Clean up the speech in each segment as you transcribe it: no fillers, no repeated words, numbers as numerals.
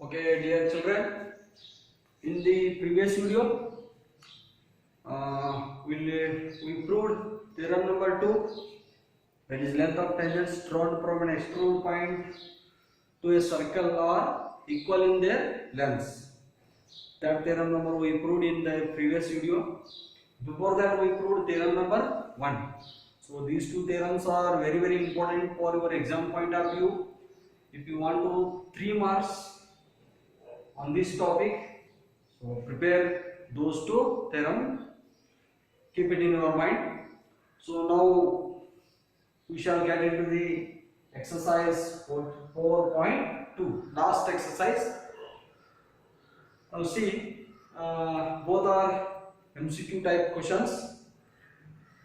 Okay, dear children, in the previous video, we proved theorem number 2, that is length of tangents drawn from an extrude point to a circle are equal in their lengths. That theorem number we proved in the previous video. Before that, we proved theorem number 1. So these two theorems are very important for your exam point of view. If you want to 3 marks on this topic, so prepare those two theorem, keep it in your mind. So now we shall get into the exercise 4.2, last exercise. Now see, both are MCQ type questions,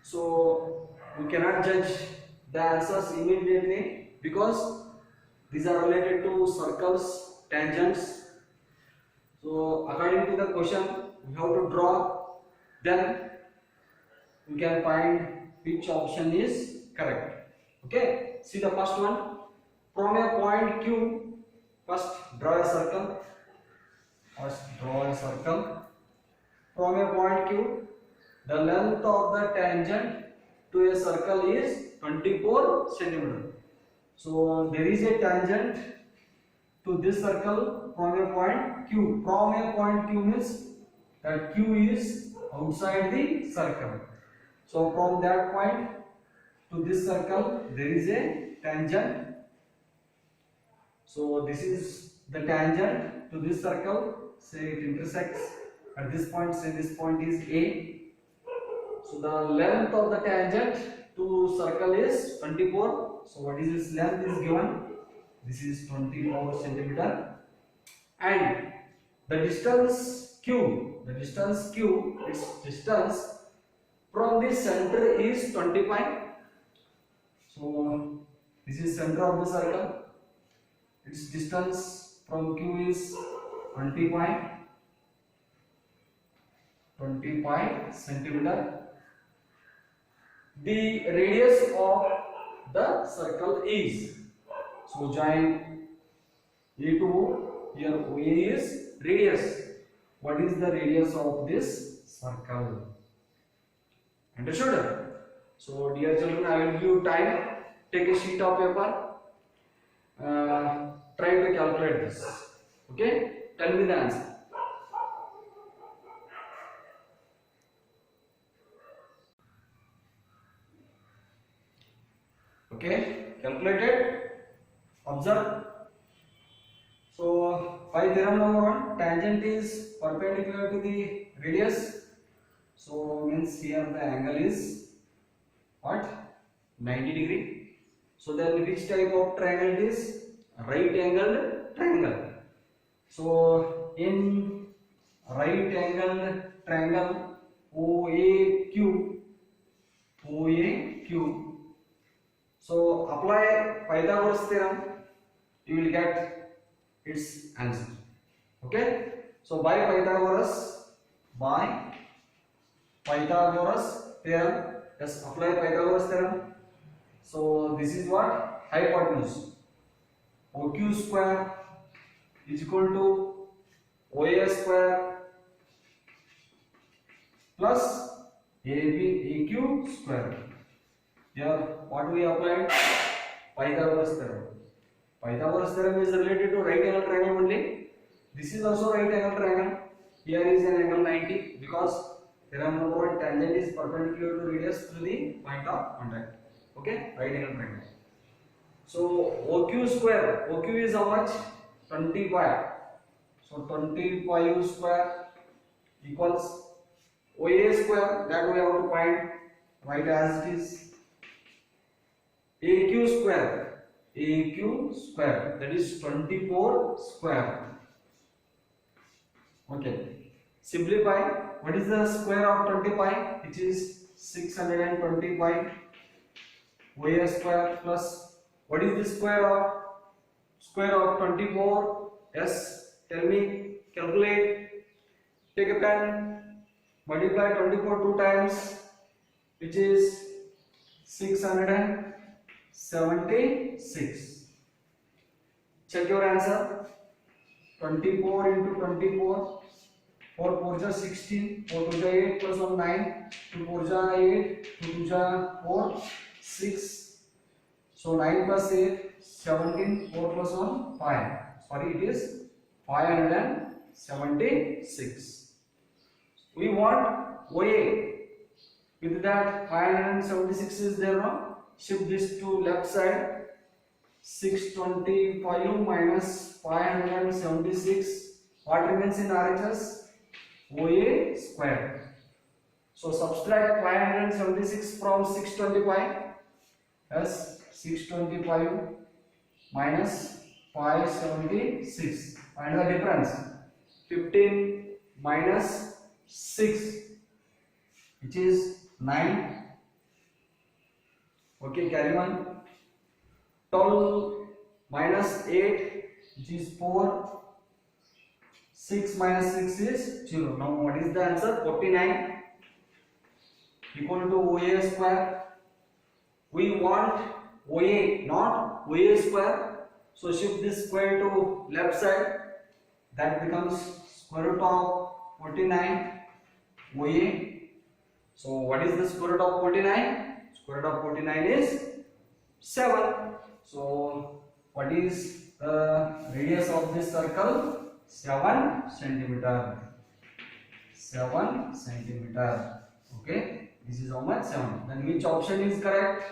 so we cannot judge the answers immediately because these are related to circles, tangents. So according to the question, we have to draw, then we can find which option is correct. Okay, see the first one. From a point Q, first draw a circle. From a point Q, the length of the tangent to a circle is 24 cm. So there is a tangent to this circle from a point Q. From a point Q means that Q is outside the circle. So from that point to this circle there is a tangent. So this is the tangent to this circle. Say it intersects at this point. Say this point is A. So the length of the tangent to circle is 24. So what is its length is given. This is 24 centimeter, and the distance Q, its distance from the center is 25. So this is center of the circle. Its distance from Q is 25 centimeter. The radius of the circle is, so join A to O. Here OA is radius. What is the radius of this circle? Understood? So dear children, I will give you time. Take a sheet of paper. Try to calculate this. Okay? Tell me the answer. Okay? Calculated? Observe. So by theorem number 1, tangent is perpendicular to the radius. So means here the angle is what? 90 degree. So then which type of triangle it is? Right angled triangle. So in right angled triangle OAQ, so apply Pythagoras theorem, you will get its answer. Okay, so by Pythagoras theorem, just apply Pythagoras theorem. So this is what? Hypotenuse. OQ square is equal to OA square plus AQ square. Here what we applied? Pythagoras theorem. Pythagoras theorem is related to right angle triangle only. This is also right angle triangle. Here is an angle 90 because theorem number 1, tangent is perpendicular to radius to the point of contact. Okay, right angle triangle. So OQ square, OQ is how much? 25. So 25 square equals OA square, that we have to find, write as it is. AQ square, that is 24 square. Okay, simplify. What is the square of 25? It is 625. OA square plus, what is the square of 24? Yes, tell me, calculate. Take a pen, multiply 24 2 times, which is 676. Check your answer. 24 into 24. 4 4 जा 16, 4 2 जा 8 plus 1 9, 2 4 जा 8, 2 2 जा 4 6. So 9 plus 8 17, 4 plus 1 5. Sorry, it is 576. We want OA. With that 576 is there now. Shift this to left side. 625 minus 576. What remains in RHS? OA square. So subtract 576 from 625 as 625 minus 576. Find the difference. 15 minus 6, which is 9. Okay, carry on. 12 minus 8, which is 4. 6 minus 6 is 0. Now what is the answer? 49 equal to OA square. We want OA, not OA square. So shift this square to left side. That becomes square root of 49 OA. So what is the square root of 49? Square root of 49 is 7. So what is the radius of this circle? 7 centimeter. 7 centimeter. Okay, this is how much? 7. Then which option is correct?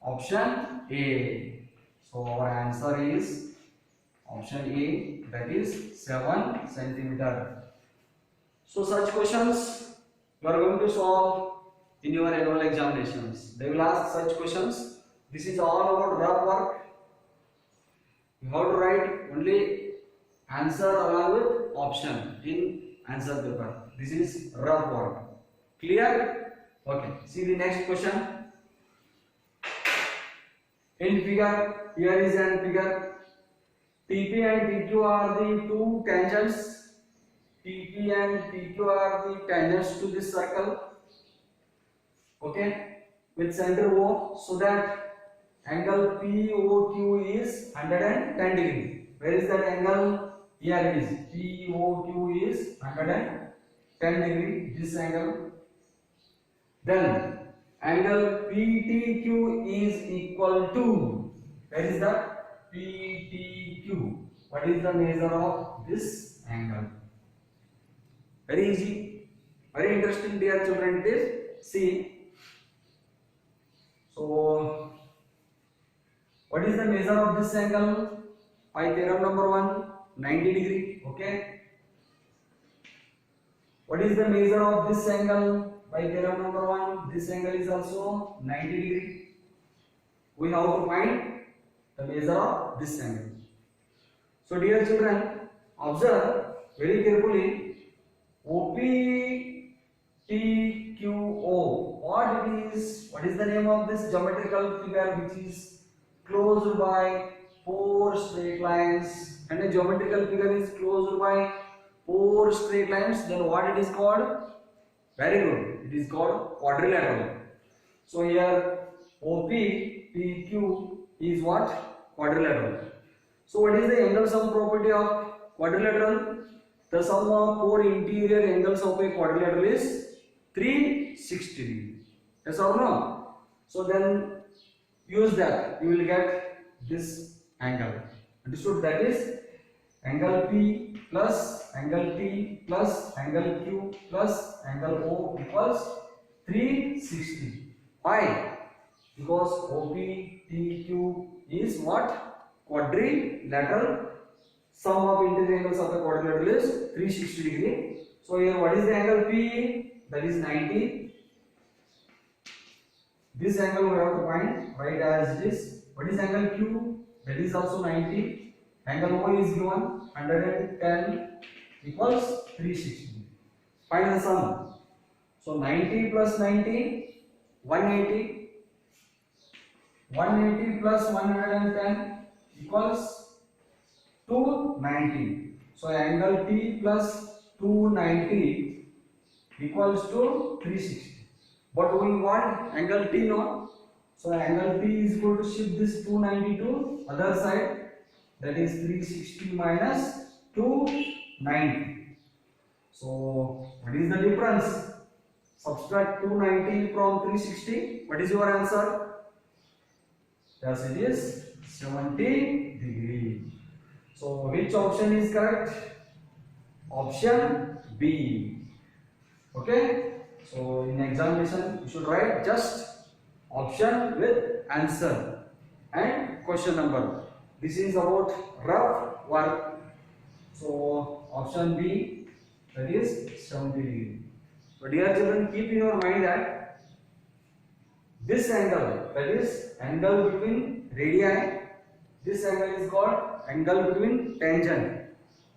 Option A. So our answer is option A, that is 7 centimeter. So such questions you are going to solve in your annual examinations. They will ask such questions. This is all about rough work. You have to write only answer along with option in answer paper. This is rough work. Clear? Okay. See the next question. In figure, here is an figure. TP and TQ are the two tangents. TP and TQ are the tangents to this circle. Okay, with center O, so that angle POQ is 110 degree. Where is that angle? Here it is. POQ is 110 degree. This angle. Then angle PTQ is equal to. Where is that? PTQ. What is the measure of this angle? Very easy, very interesting, dear children. It is. See. So, what is the measure of this angle? By theorem number 1, 90 degree. Okay. What is the measure of this angle? By theorem number 1, this angle is also 90 degree. We have to find the measure of this angle. So, dear children, observe very carefully. OPTQO. What is the name of this geometrical figure which is closed by 4 straight lines? And a geometrical figure is closed by 4 straight lines. Then what it is called? Very good. It is called quadrilateral. So here OPTQ is what? Quadrilateral. So what is the angle sum property of quadrilateral? The sum of 4 interior angles of a quadrilateral is 360 degree. Yes or no? So then use that. You will get this angle. Understood? That is angle P plus angle T plus angle Q plus angle O equals 360. Why? Because OPTQ is what? Quadrilateral. Sum of interior angles of the quadrilateral is 360 degree. So here what is the angle P? That is 90. This angle we have to find, right as it is. What is angle Q? That is also 90. Angle O is given 110 equals 360. Find the sum. So 90 plus 90, 180. 180 plus 110 equals 290. So angle T plus 290 equals to 360. But we want angle T no. So angle T is going to shift this 290 to other side. That is 360 minus 290. So what is the difference? Subtract 290 from 360. What is your answer? Yes, it is 70 degree. So which option is correct? Option B. Okay. So in examination you should write just option with answer and question number. This is about rough work. So option B, that is 70 degree. So dear children, keep in your mind that this angle, that is angle between radii, this angle is called angle between tangent.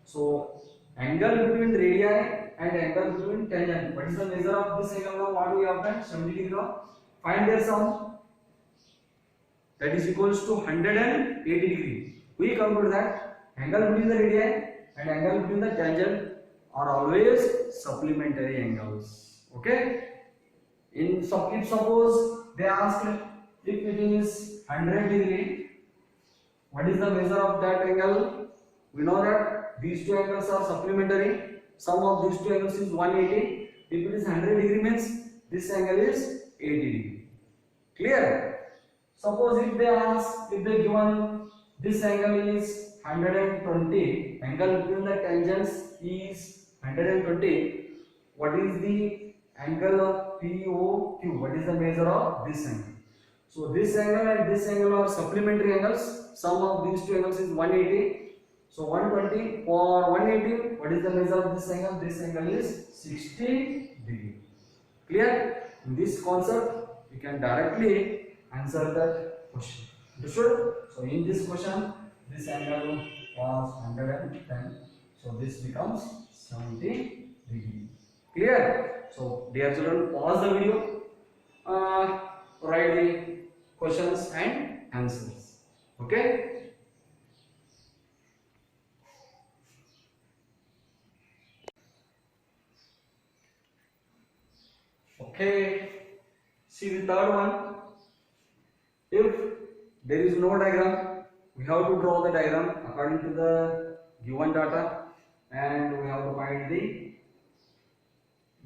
So angle between radii and angle between tangent. What is the measure of this angle now? What we have done? 70 degree now. Find their sum. That is equals to 180 degree. We conclude that angle between the radii and angle between the tangent are always supplementary angles. Okay. If suppose they ask if it is 100 degree, what is the measure of that angle? We know that these two angles are supplementary. Sum of these two angles is 180. If it is 100 degree means this angle is 80 degree. Clear? Suppose if they given this angle is 120, angle between the tangents is 120. What is the angle of POQ? What is the measure of this angle? So this angle and this angle are supplementary angles. Sum of these two angles is 180. So 120 for 180. What is the measure of this angle? This angle is 60 degree. Clear? In this concept, you can directly answer that question. Understood? So in this question, this angle was 110. So this becomes 70 degree. Clear? So dear children, pause the video. Write the questions and answers. Okay? Okay. See the third one. If there is no diagram, we have to draw the diagram according to the given data, and we have to find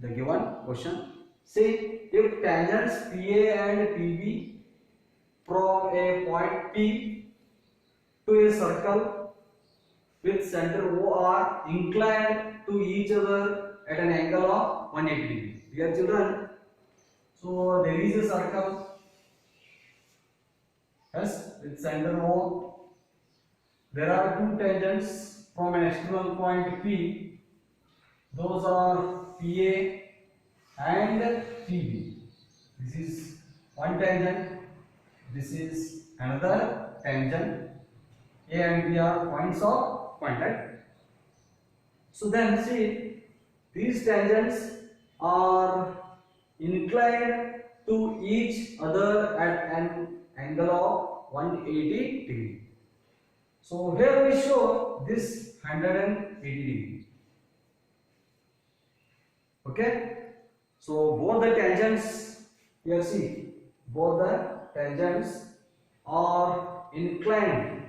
the given question. Say if tangents PA and PB from a point P to a circle with center O are inclined to each other at an angle of 180 degree. Dear children, so there is a circle. Yes, with center O. There are two tangents from an external point P. Those are PA and PB. This is one tangent. This is another tangent. A and B are points of contact. So then see, these tangents are inclined to each other at an angle of 180 degree. So here we show this 180 degree. Okay. So both the tangents, here see, both the tangents are inclined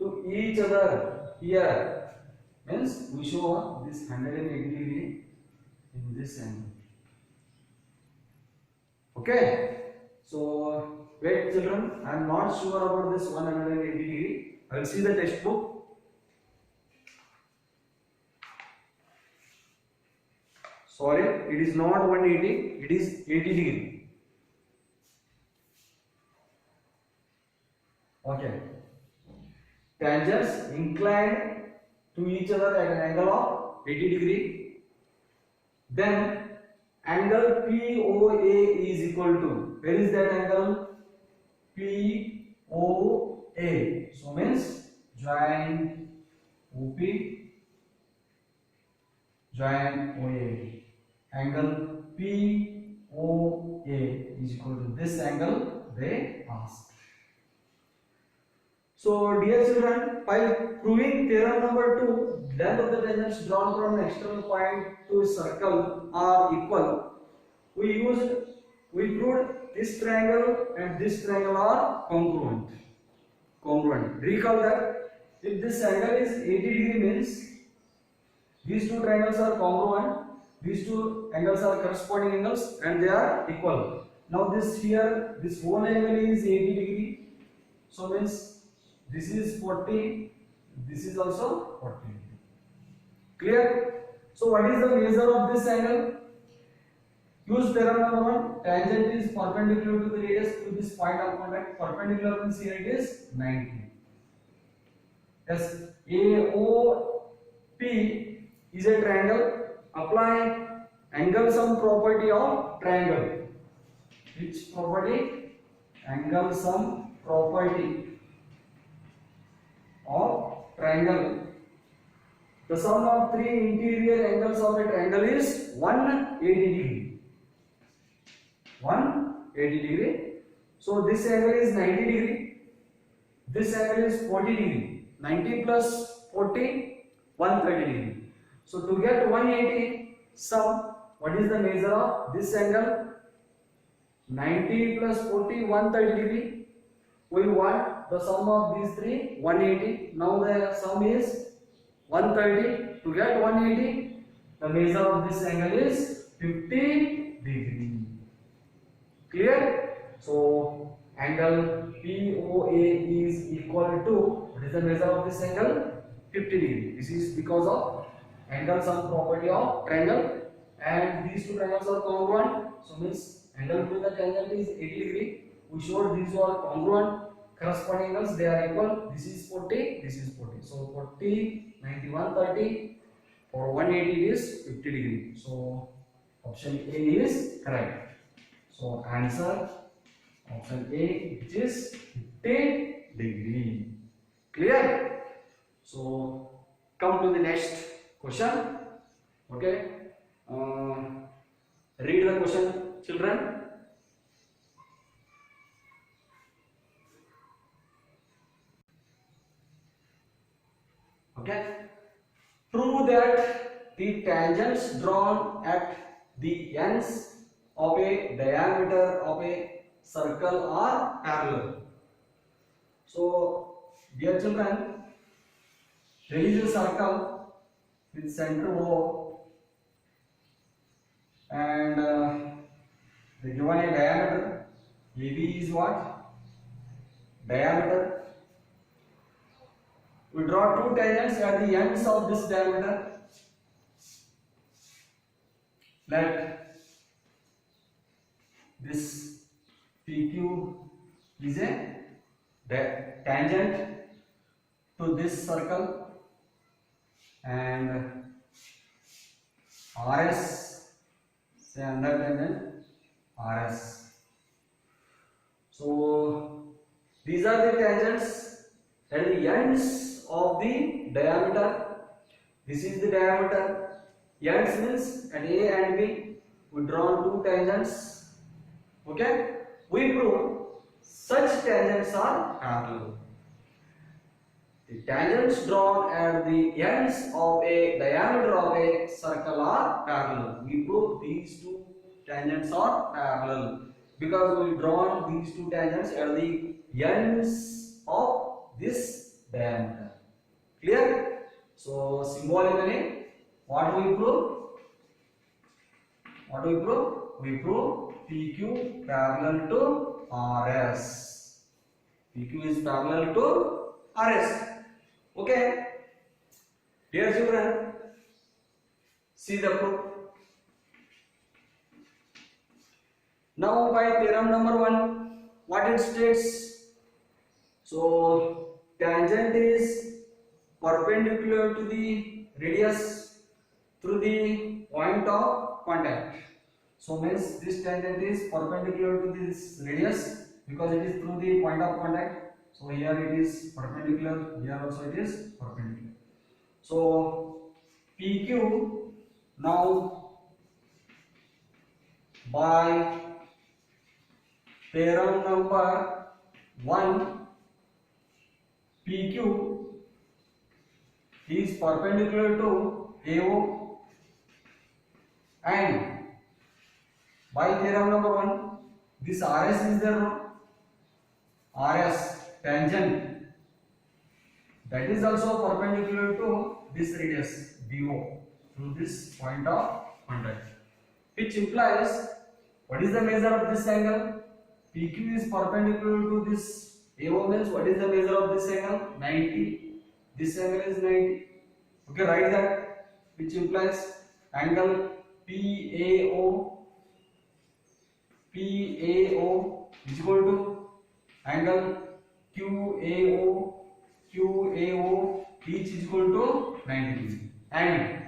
to each other here. Means we show this 180 degree in this angle. Okay. So wait children, I am not sure about this 180 degree. I will see the textbook. Sorry, it is not 180, it is 80 degree. Okay. Tangents inclined to each other at an angle of 80 degree. Then angle POA is equal to, where is that angle? POA. So means join OP, join OA. Angle POA is equal to this angle they asked. So dear children, by proving theorem number 2, length of the tangents drawn from an external point to a circle are equal. We proved this triangle and this triangle are congruent. Recall that if this angle is 80 degree means these two triangles are congruent, these two angles are corresponding angles and they are equal. Now this here, this whole angle is 80 degree, so means this is 40, this is also 40 degree. Clear? So what is the measure of this angle? Use theorem number 1. Tangent is perpendicular to the radius to this point of contact. Perpendicular means here it is 90. Yes, AOP is a triangle. Apply angle sum property of triangle. Which property? Angle sum property of triangle. The sum of three interior angles of a triangle is 180 degree. 180 degree. So this angle is 90 degree. This angle is 40 degree. 90 plus 40, 130 degree. So to get 180 sum, what is the measure of this angle? 90 plus 40, 130 degree. We want the sum of these three, 180. Now the sum is 130. To get 180, the measure of this angle is 50 degree. Clear? So angle POA is equal to, what is the measure of this angle? 50 degree. This is because of angle sum property of triangle, and these two triangles are congruent. So means angle between the tangent is 80 degree. We showed these are congruent. Corresponding angles, they are equal. This is 40, this is 40. So 40, 90, 130. For 180 is 50 degree. So option A is correct. So answer option A, which is 50 degree. Clear? So come to the next question. Okay. Read the question, children. Okay. Prove that the tangents drawn at the ends of a diameter of a circle are parallel. So, dear children, there is a circle with center O, and they given a diameter. AB is what? Diameter. We draw two tangents at the ends of this diameter. Let this PQ is a tangent to this circle, and RS, say another tangent RS. So these are the tangents at the ends of the diameter. This is the diameter. Ends means at A and B we draw two tangents. Okay, we prove such tangents are parallel. The tangents drawn at the ends of a diameter of a circle are parallel. We prove these two tangents are parallel because we drawn these two tangents at the ends of this diameter. Clear? So symbolically, what do we prove? What do we prove? We prove PQ parallel to RS. PQ is parallel to RS. Okay. Dear children, see the proof. Now by theorem number 1, what it states? So tangent is perpendicular to the radius through the point of contact. So means this tangent is perpendicular to this radius because it is through the point of contact. So here it is perpendicular, here also it is perpendicular. So PQ, now by theorem number 1, PQ is perpendicular to AO, and by theorem number 1, this RS is there, no? RS tangent that is also perpendicular to this radius BO through this point of contact, which implies what is the measure of this angle? PQ is perpendicular to this AO, means what is the measure of this angle? 90. This angle is 90. Okay, write that, which implies angle PAO is equal to angle QAO each is equal to 90 degree, and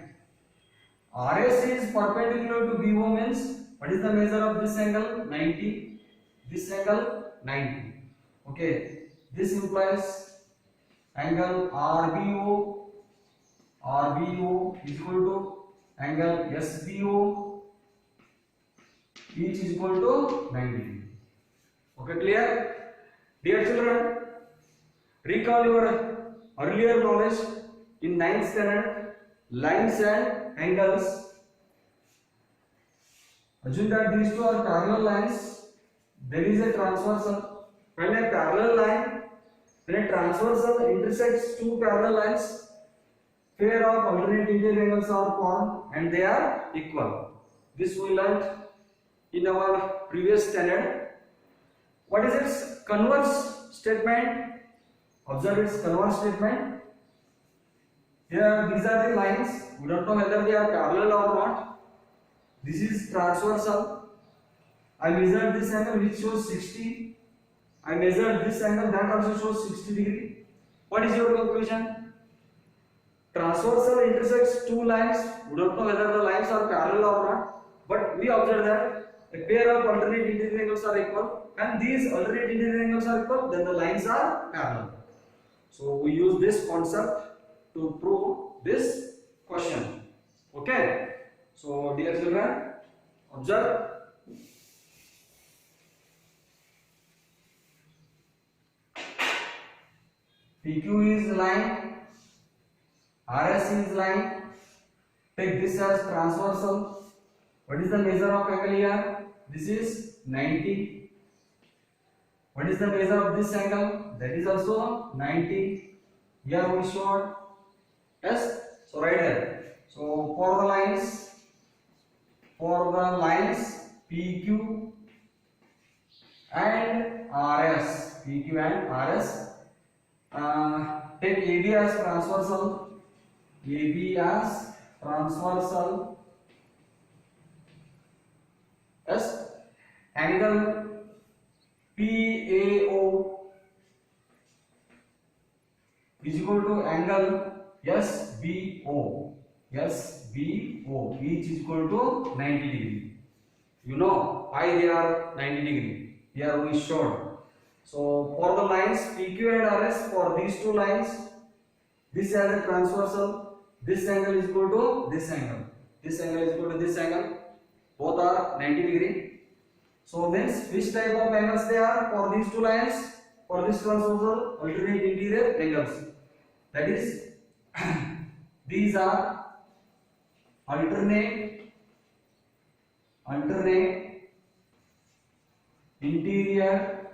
RS is perpendicular to BO, means what is the measure of this angle? 90. This angle 90. Okay, this implies angle RBO is equal to angle SBO each is equal to 90 degree. Okay, clear? Dear children, recall your earlier knowledge in 9th standard, lines and angles. Assume that these two are parallel lines. There is a transversal. When a parallel line, when a transversal intersects two parallel lines, pair of alternate interior angles are formed and they are equal. This we learned in our previous standard. What is its converse statement? Observe its converse statement. Here these are the lines. We don't know whether they are parallel or not. This is transversal. I measured this angle which shows 60. I measured this angle that also shows 60 degree. What is your conclusion? Transversal intersects two lines. We don't know whether the lines are parallel or not, but we observe that a pair of alternate interior angles are equal, and these alternate interior angles are equal, then the lines are parallel. So we use this concept to prove this question. Okay. So dear children, observe. PQ is line, RS is line. Take this as transversal. What is the measure of angle here? This is 90. What is the measure of this angle? That is also 90. Here we showed. Yes. So right there. So for the lines PQ and RS, take AB as transversal. Yes. Angle PAO is equal to angle SBO. Each is equal to 90 degree. You know why they are 90 degree. Here we showed. So for the lines PQ and RS, for these two lines, this has a transversal. This angle is equal to this angle. This angle is equal to this angle. Both are 90 degree. So means which type of angles they are for these two lines? For this transversal, alternate interior angles. That is, these are alternate interior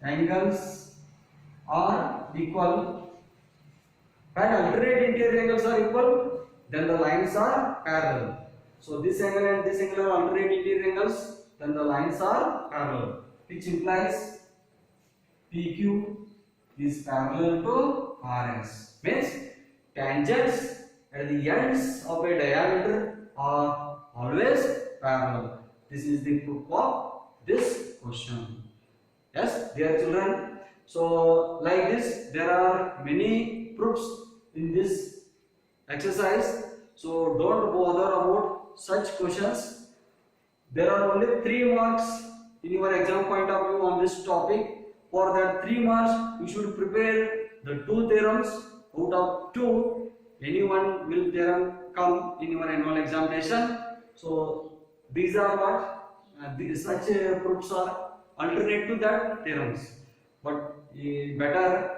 angles are equal. When alternate interior angles are equal, then the lines are parallel. So this angle and this angle are alternate interior angles, then the lines are parallel, which implies PQ is parallel to RS. Means tangents at the ends of a diameter are always parallel. This is the proof of this question. Yes, dear children. So like this, there are many proofs in this exercise. So don't bother about such questions. There are only 3 marks in your exam point of view on this topic. For that 3 marks, you should prepare the 2 theorems. Out of 2, any one will theorem come in your annual examination. So these are what such proofs are alternate to that theorems. But better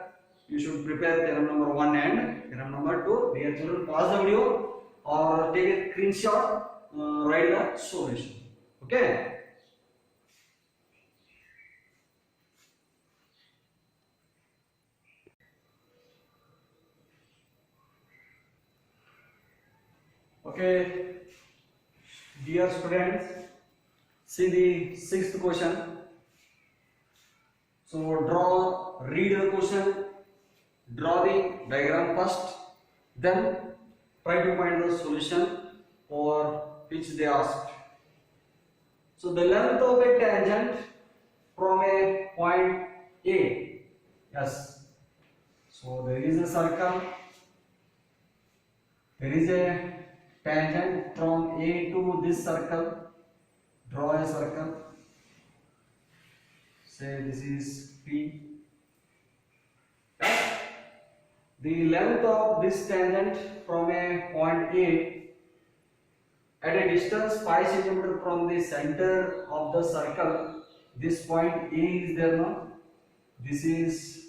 you should prepare theorem number 1 and theorem number 2. Dear children, pause the video or take a screenshot, write the solution. Okay. Okay, dear students, see the sixth question. So read the question, draw the diagram first, then try to find the solution for which they asked. So the length of a tangent from a point A. Yes. So there is a circle. There is a tangent from A to this circle. Draw a circle. Say this is P. Yes. The length of this tangent from a point A at a distance 5 cm from the center of the circle. This point A is there now. This is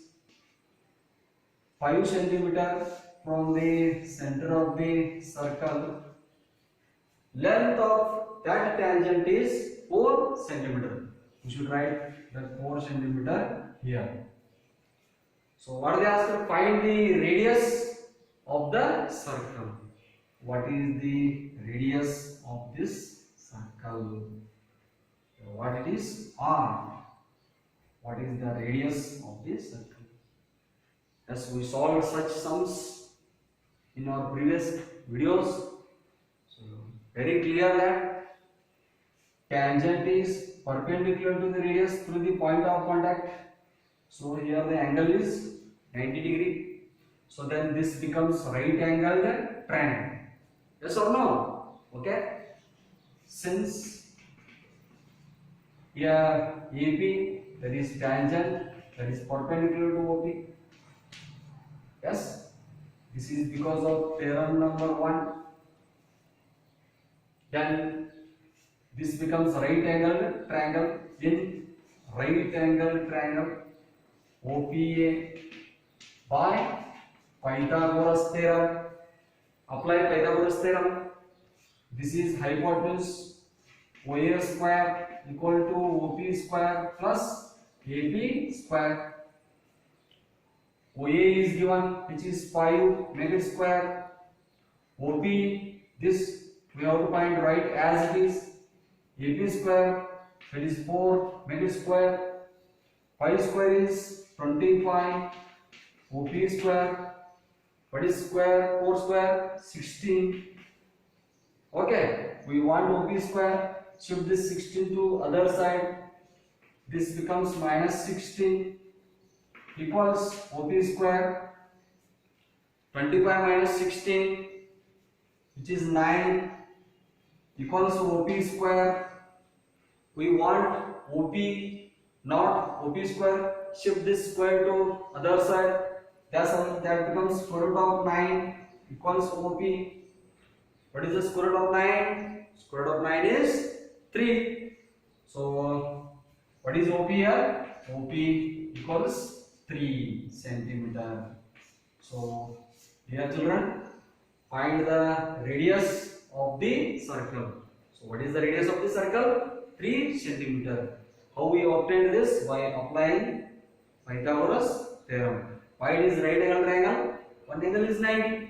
5 cm from the center of the circle. Length of that tangent is 4 cm. You should write that 4 cm here. So what they asked? Find the radius of the circle. What is the radius of this circle? What it is? R. What is the radius of this circle? As we solved such sums in our previous videos, so very clear that tangent is perpendicular to the radius through the point of contact. So here the angle is 90 degree. So then this becomes right angled triangle. Yes or no? Okay. Since here AP, that is tangent, that is perpendicular to OP. Yes. This is because of theorem number 1. Then this becomes right angled triangle. In right angled triangle OPA by Pythagoras theorem. Apply Pythagoras theorem. This is hypotenuse OA square equal to OP square plus AP square. OA is given, which is 5, make it square. OP, this we have to find right as it is. AP square, that is 4, make it square. 5 square is 25. OP square, what is square? 4 square, 16. Okay, we want OP square. Shift this 16 to other side. This becomes minus 16 equals OP square. 25 minus 16, which is 9, equals to OP square. We want OP, not OP square. Shift this square to other side. That becomes square root of 9 equals OP. What is the square root of 9? Square root of 9 is 3. So what is OP here? OP equals 3 centimeter. So dear children, find the radius of the circle. So what is the radius of the circle? 3 centimeter. How we obtained this? By applying Pythagoras theorem. Pi is right angle triangle. One angle is 90.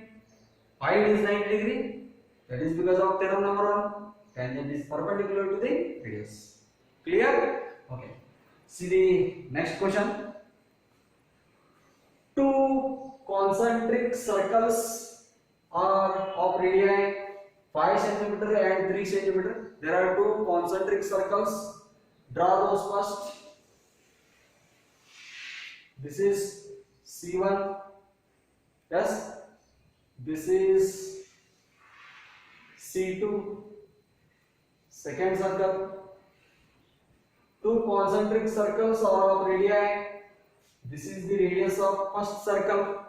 Pi is 90 degree. That is because of theorem number 1. Tangent is perpendicular to the radius. Clear? Okay. See the next question. Two concentric circles are of radii 5 cm and 3 cm. There are two concentric circles. Draw those first. This is C1. Yes. This is C2. Second circle. Two concentric circles are of radii. This is the radius of first circle.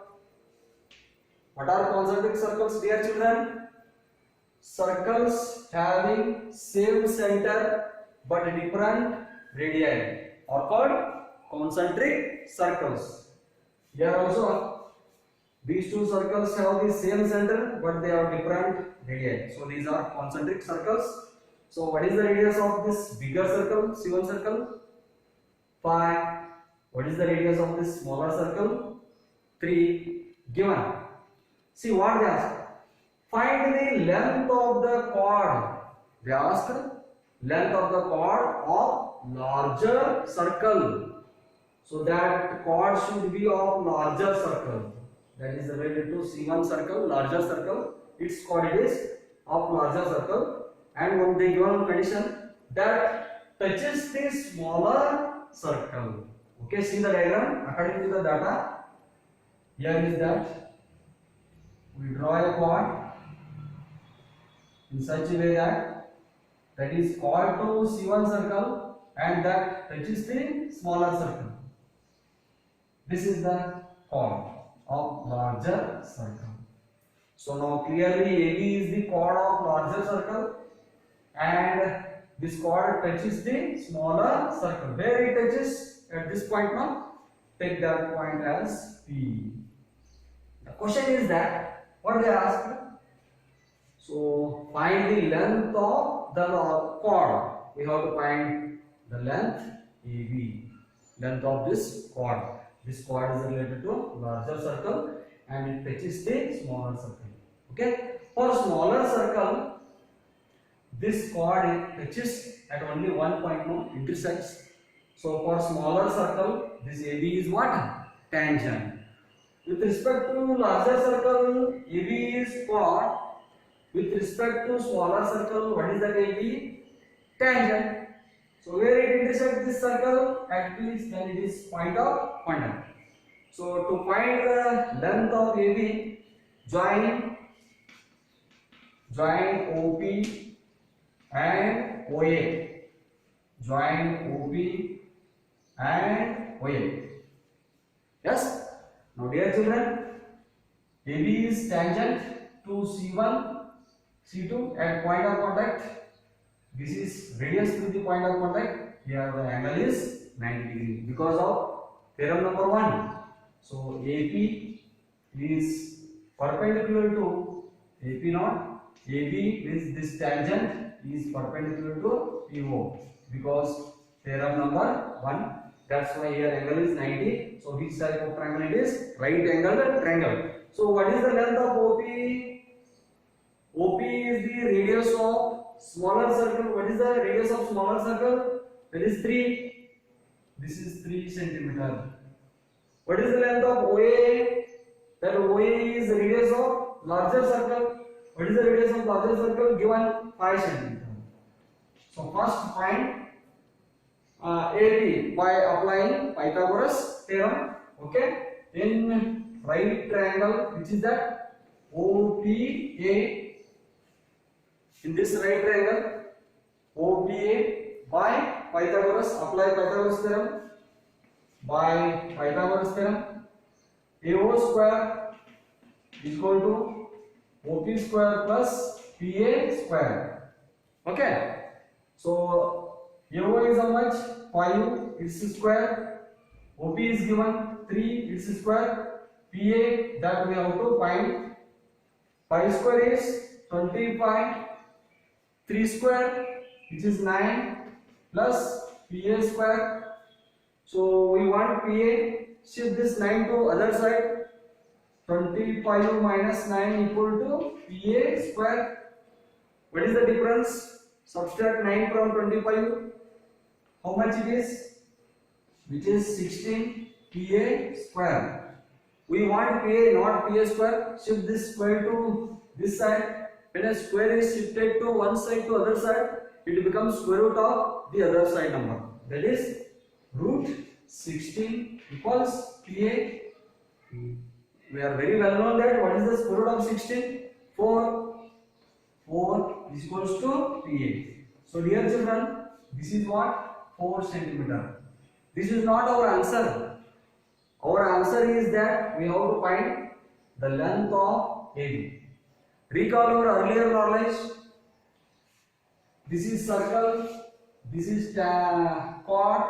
What are concentric circles, dear children? Circles having same center but different radii are called concentric circles. Here also, these two circles have the same center but they have different radii. So these are concentric circles. So what is the radius of this bigger circle, C1 circle? 5. What is the radius of this smaller circle? 3. Given. See what they ask. Find the length of the chord. They asked length of the chord of larger circle. So that chord should be of larger circle. That is related to C1 circle, larger circle. Its chord is of larger circle. And when they given condition that touches the smaller circle. Okay, see the diagram according to the data. Here is that we draw a chord in such a way that is chord to C1 circle and that touches the smaller circle. This is the chord of larger circle. So now clearly AB is the chord of larger circle and this chord touches the smaller circle. Where it touches at this point now, take that point as P. The question is that what they asked. So find the length of the chord. We have to find the length AB, length of this chord. This chord is related to larger circle and it touches the smaller circle. Okay. For smaller circle, this chord touches at only one point, no, intersects. So for smaller circle, this AB is what? Tangent. With respect to larger circle, AB is chord. With respect to smaller circle, what is that AB? Tangent. So where it intersects this circle, at least then it is point of contact. So to find the length of AB, join OP and OA. Join OP and OA. Yes? Now dear children, AB is tangent to C1, C2 at point of contact. This is radius to the point of contact. Here the angle is 90 degree because of theorem number 1. So AP is perpendicular to AP naught. AB means this tangent is perpendicular to PO because theorem number 1. That's why here angle is 90. So which type of triangle it is? Right angled triangle. So what is the length of OP? OP is the radius of smaller circle. What is the radius of smaller circle? That is 3. This is 3 centimeter. What is the length of OA? That OA is the radius of larger circle. What is the radius of larger circle? Given 5 centimeter. So first find AP by applying Pythagoras theorem. Okay. In right triangle, which is that OPA. In this right triangle, OPA by Pythagoras, apply Pythagoras theorem. By Pythagoras theorem, AO square is equal to OP square plus PA square. Okay. So AO is how much? 5, its square. OP is given 3, its square. PA that we have to find. Pi square is 25. 3 square, which is 9, plus PA square. So we want PA, shift this 9 to other side. 25 minus 9 equal to PA square. What is the difference? Subtract 9 from 25. How much it is? Which is 16 PA square. We want PA, not PA square. Shift this square to this side. When a square is shifted to one side to other side, it becomes square root of the other side number. That is root 16 equals PA. We are very well known that what is the square root of 16? 4. 4 is equals to PA. So dear children, this is what? 4 centimeter. This is not our answer. Our answer is that we have to find the length of AB. Recall our earlier knowledge. This is circle, this is chord,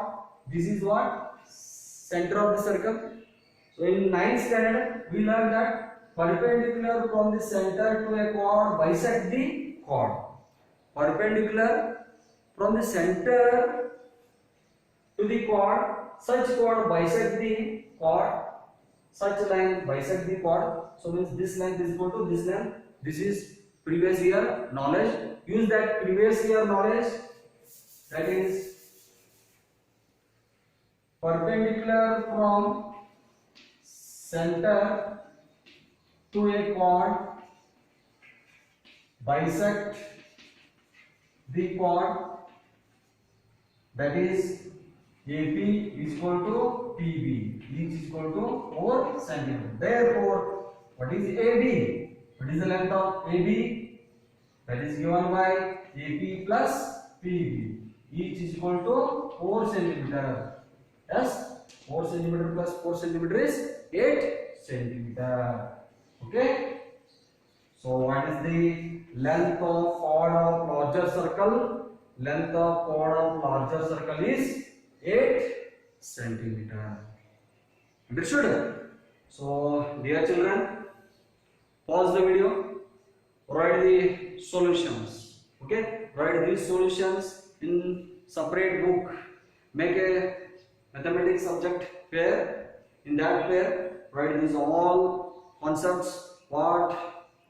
this is what? Center of the circle. So in 9th standard, we learned that perpendicular from the center to a chord bisect the chord. Perpendicular from the center to the chord, such chord bisect the chord, such line bisect the chord. So means this length is equal to this length. This is previous year knowledge. Use that previous year knowledge, that is perpendicular from center to a chord, bisect the chord, that is AP is equal to PB, each is equal to 4 centimeter. Therefore, what is AD? What is the length of AB? That is given by AP plus PB. Each is equal to 4 centimeter. Yes, 4 centimeter plus 4 centimeter is 8 centimeter. Okay. So what is the length of chord of larger circle? Length of chord of larger circle is 8 centimeter. Understood? So dear children, pause the video, write the solutions. Okay, write these solutions in separate book. Make a mathematics subject pair. In that pair, write these all concepts what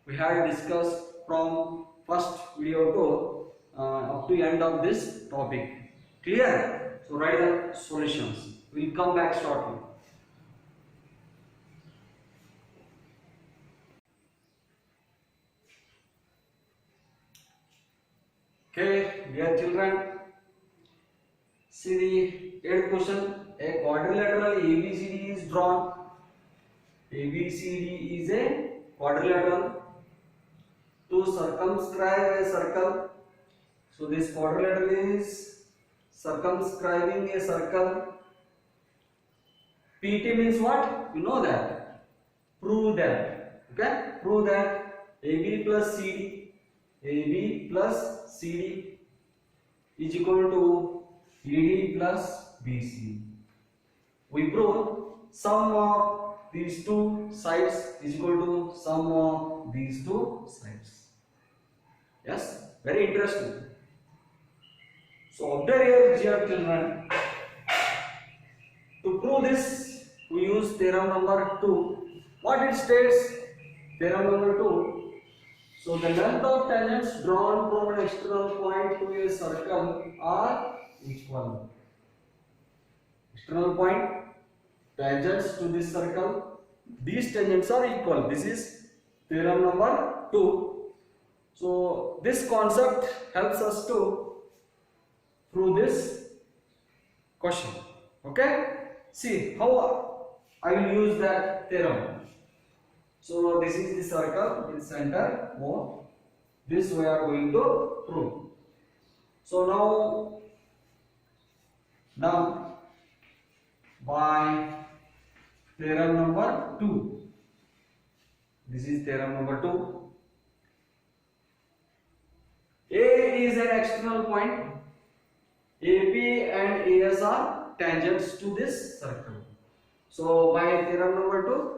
we had discussed from first video to up to end of this topic. Clear? So write the solutions. We'll come back shortly. Okay, dear children, see the 8th question. A quadrilateral ABCD is drawn. ABCD is a quadrilateral to circumscribe a circle. So this quadrilateral is circumscribing a circle. PT means what? You know that. Prove that. Okay? Prove that AB plus CD is equal to ED plus BC. We prove sum of these two sides is equal to sum of these two sides. Yes? Very interesting. So observe here, dear children. To prove this, we use theorem number 2. What it states? Theorem number 2. So the length of tangents drawn from an external point to a circle are equal. External point, tangents to this circle, these tangents are equal. This is theorem number 2. So this concept helps us to prove this question. Okay? See how I will use that theorem. So this is the circle in center O. This we are going to prove. So now by theorem number 2. This is theorem number 2. A is an external point. AP and AS are tangents to this circle. So by theorem number 2,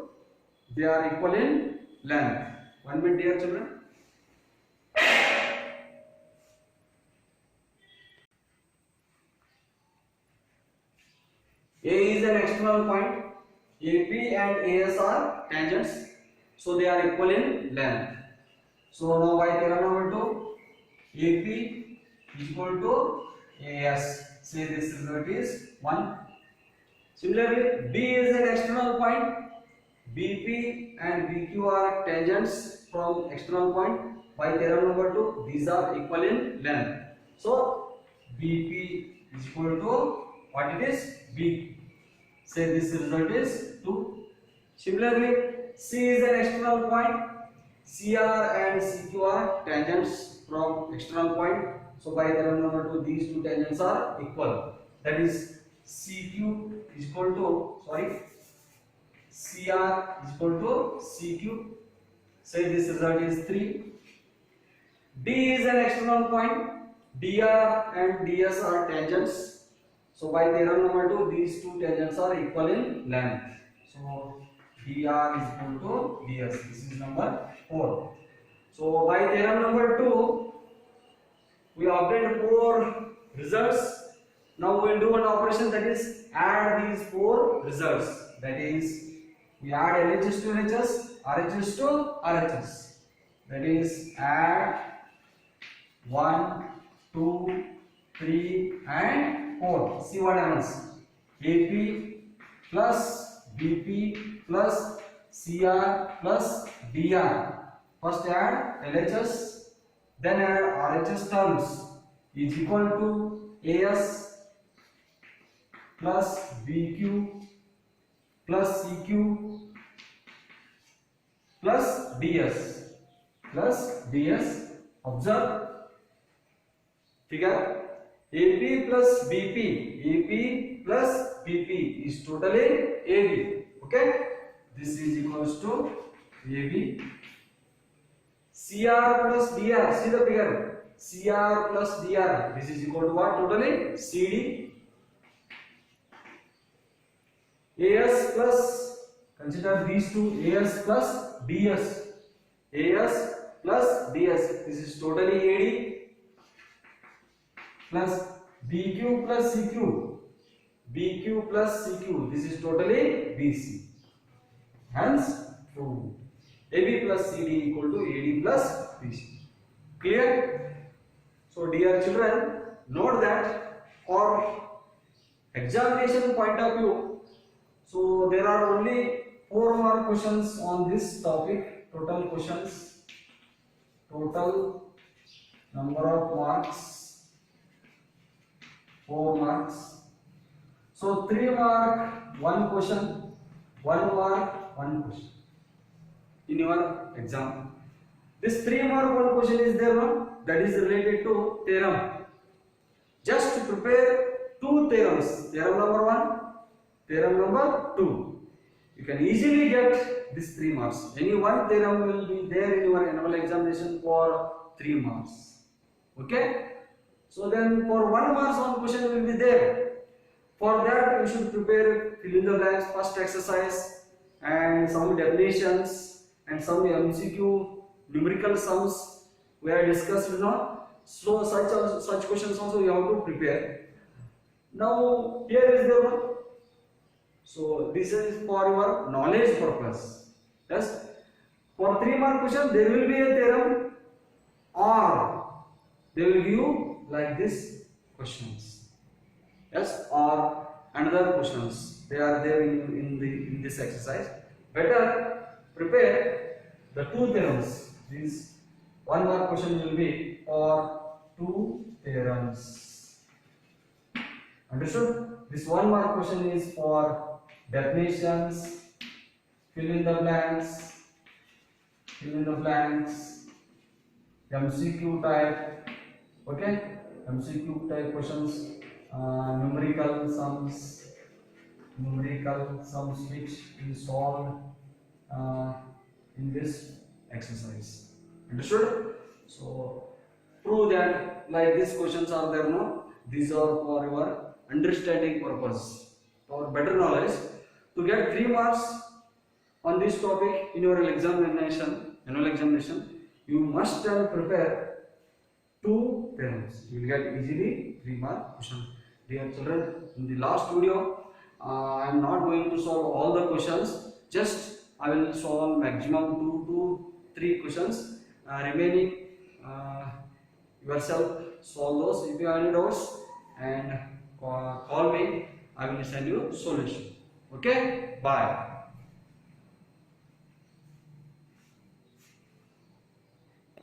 they are equal in length. 1 minute, dear children. A is an external point. AP and AS are tangents. So they are equal in length. So now by theorem number 2, AP is equal to AS. Say this result is 1. Similarly, B is an external point. BP and BQ are tangents from external point. By theorem number 2, these are equal in length. So BP is equal to what it is? B. Say this result is 2. Similarly, C is an external point. CR and CQ are tangents from external point. So by theorem number 2, these two tangents are equal. That is CQ is equal to, CR is equal to CQ. Say this result is 3. D is an external point. DR and DS are tangents. So by theorem number 2, these two tangents are equal in length. So DR is equal to DS. This is number 4. So by theorem number 2, we obtained 4 results. Now we will do an operation, that is add these 4 results. That is, we add LHS to LHS, RHS to RHS. that is add 1, 2, 3 and 4. See what happens. AP plus BP plus CR plus DR. First add LHS, then add RHS terms is equal to AS plus BQ plus CQ plus DS. Observe figure. AP plus BP is totally AB. Okay, this is equals to AB. CR plus DR, see the figure. CR plus DR, this is equal to what? Totally CD. AS plus, consider these two, AS plus DS. AS plus DS, this is totally AD. Plus BQ plus CQ, this is totally BC. Hence true. AB plus CD equal to AD plus BC. Clear? So dear children, note that for examination point of view, so there are only 4 more questions on this topic. Total questions, total number of marks, 4 marks. So 3 mark 1 question, 1 mark 1 question in your exam. This 3 mark 1 question is there, no? That is related to theorem. Just prepare 2 theorems. Theorem number 1, theorem number 2. You can easily get this 3 marks. Any one theorem will be there in your annual examination for 3 marks. Okay? So then for 1 marks 1 question will be there. For that you should prepare fill in the blanks, first exercise and some definitions and some MCQ numerical sums we are discussed now. So such questions also you have to prepare. Now here is the one. So this is for your knowledge purpose. Yes. For 3 mark question there will be a theorem or they will give you like this questions. Yes, or another questions. They are there in this exercise. Better prepare the 2 theorems. This 1 mark question will be for 2 theorems. Understood? This 1 mark question is for definitions, fill in the blanks, MCQ type. Okay, MCQ type questions, numerical sums which is solved in this exercise. Understood? So prove that like these questions are there, no? These are for your understanding purpose, for better knowledge. To get 3 marks on this topic in your annual examination, you must prepare 2 theorems. You will get easily 3 mark question. Dear children, in the last video, I am not going to solve all the questions. Just I will solve maximum 2 to 3 questions. Remaining yourself solve those. If you have any doubts, and call me. I will send you solution. Okay, bye.